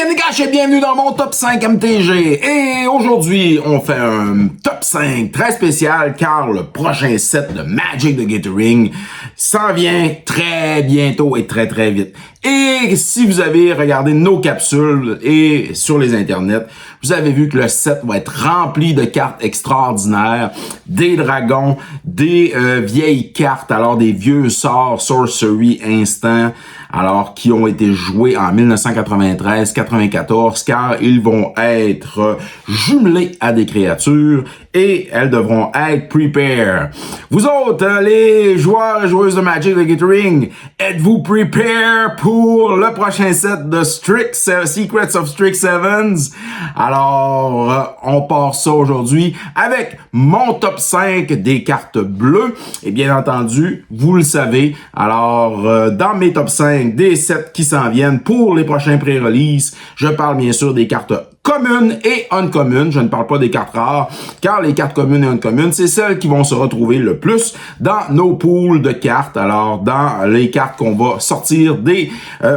Bienvenue Cash et bienvenue dans mon top 5 MTG. Et aujourd'hui, on fait un top 5 très spécial car le prochain set de Magic the Gathering s'en vient très bientôt et très très vite. Et si vous avez regardé nos capsules et sur les internets, vous avez vu que le set va être rempli de cartes extraordinaires, des dragons, des vieilles cartes, alors des vieux sorts, sorcery, instant, alors qui ont été joués en 1993-94, car ils vont être jumelés à des créatures et elles devront être prepare. Vous autres, les joueurs et joueuses de Magic the Gathering, êtes-vous prepare pour le prochain set de Secrets of Strixhaven? Alors, on part ça aujourd'hui avec mon top 5 des cartes bleues. Et bien entendu, vous le savez, alors dans mes top 5 des sets qui s'en viennent pour les prochains pré-release, je parle bien sûr des cartes communes et uncommunes. Je ne parle pas des cartes rares, car les cartes communes et uncommunes, c'est celles qui vont se retrouver le plus dans nos pools de cartes. Alors, dans les cartes qu'on va sortir des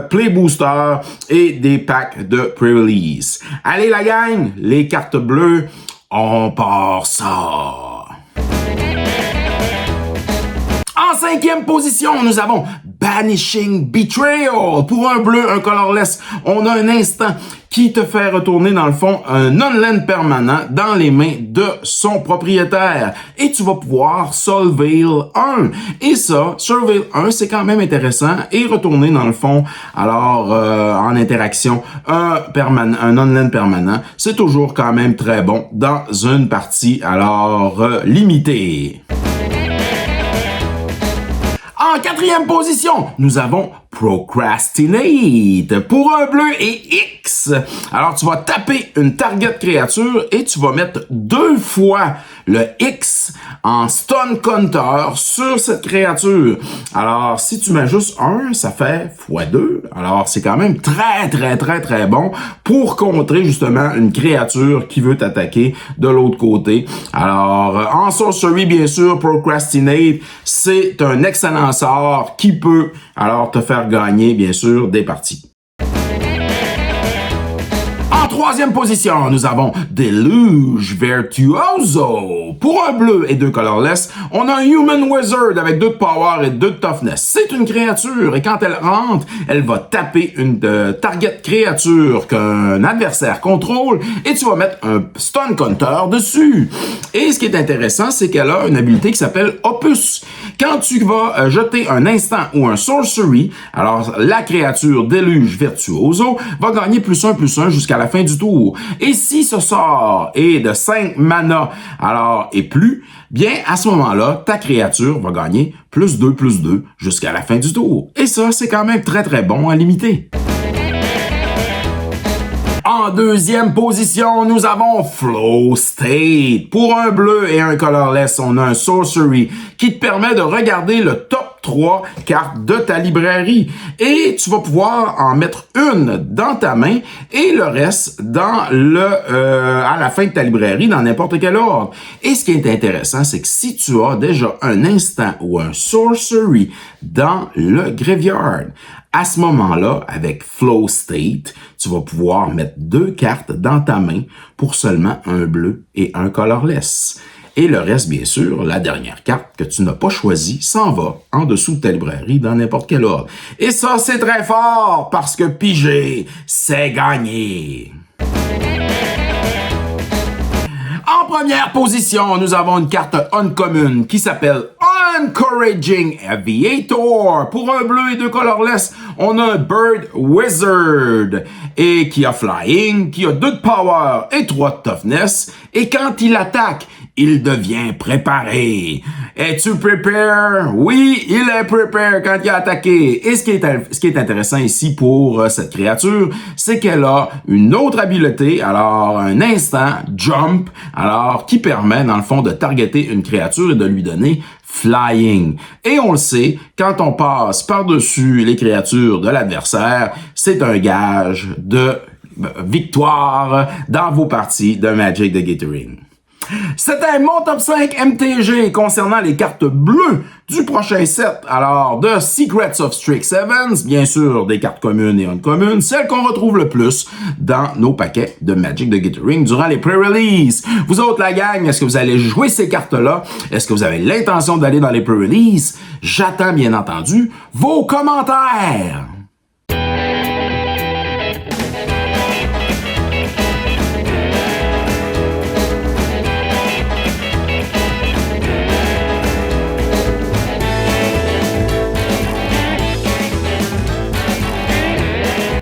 play boosters et des packs de pre-release. Allez la gang, les cartes bleues, on part ça! En cinquième position, nous avons Banishing Betrayal. Pour un bleu, un colorless, on a un instant qui te fait retourner, dans le fond, un non-land permanent dans les mains de son propriétaire. Et tu vas pouvoir Surveil 1. Et ça, Surveil 1, c'est quand même intéressant. Et retourner, dans le fond, alors, en interaction, un non-land permanent, c'est toujours quand même très bon dans une partie, alors, limitée. En quatrième position, nous avons Procrastinate. Pour un bleu et X, alors tu vas taper une target créature et tu vas mettre 2 fois le X en stun counter sur cette créature. Alors, si tu mets juste 1, ça fait x2. Alors, c'est quand même très bon pour contrer justement une créature qui veut t'attaquer de l'autre côté. Alors, en sorcery, bien sûr, Procrastinate, c'est un excellent sort qui peut alors te faire gagner, bien sûr, des parties. En troisième position, nous avons Deluge Virtuoso. Pour un bleu et 2 colorless, on a un Human Wizard avec 2 de power et 2 de toughness. C'est une créature et quand elle rentre, elle va taper une target créature qu'un adversaire contrôle et tu vas mettre un stun counter dessus. Et ce qui est intéressant, c'est qu'elle a une habilité qui s'appelle Opus. Quand tu vas jeter un instant ou un sorcery, alors la créature Deluge Virtuoso va gagner +1/+1 jusqu'à la fin du tour. Et si ce sort est de 5 mana, alors et plus, bien à ce moment-là, ta créature va gagner +2/+2 jusqu'à la fin du tour. Et ça, c'est quand même très bon à limiter. En deuxième position, nous avons Flow State. Pour un bleu et un colorless, on a un sorcery qui te permet de regarder le top 3 cartes de ta librairie. Et tu vas pouvoir en mettre une dans ta main et le reste dans à la fin de ta librairie, dans n'importe quel ordre. Et ce qui est intéressant, c'est que si tu as déjà un instant ou un sorcery dans le graveyard, à ce moment-là, avec Flow State, tu vas pouvoir mettre 2 cartes dans ta main pour seulement un bleu et un colorless. Et le reste, bien sûr, la dernière carte que tu n'as pas choisie, s'en va en dessous de ta librairie dans n'importe quel ordre. Et ça, c'est très fort parce que piger, c'est gagner. En première position, nous avons une carte uncommune qui s'appelle Encouraging Aviator. Pour un bleu et 2 colorless, on a un Bird Wizard et qui a Flying, qui a 2 de Power et 3 de Toughness. Et quand il attaque, il devient préparé. Es-tu prepare? Oui, il est prepare quand il a attaqué. Et ce qui est intéressant ici pour cette créature, c'est qu'elle a une autre habileté, alors un instant jump, alors qui permet dans le fond de targeter une créature et de lui donner Flying. Et on le sait, quand on passe par-dessus les créatures de l'adversaire, c'est un gage de victoire dans vos parties de Magic the Gathering. C'était mon top 5 MTG concernant les cartes bleues du prochain set. Alors, de Secrets of Strixhaven, bien sûr, des cartes communes et uncommunes, celles qu'on retrouve le plus dans nos paquets de Magic the Gathering durant les pre-release. Vous autres, la gang, est-ce que vous allez jouer ces cartes-là? Est-ce que vous avez l'intention d'aller dans les pre-release? J'attends, bien entendu, vos commentaires!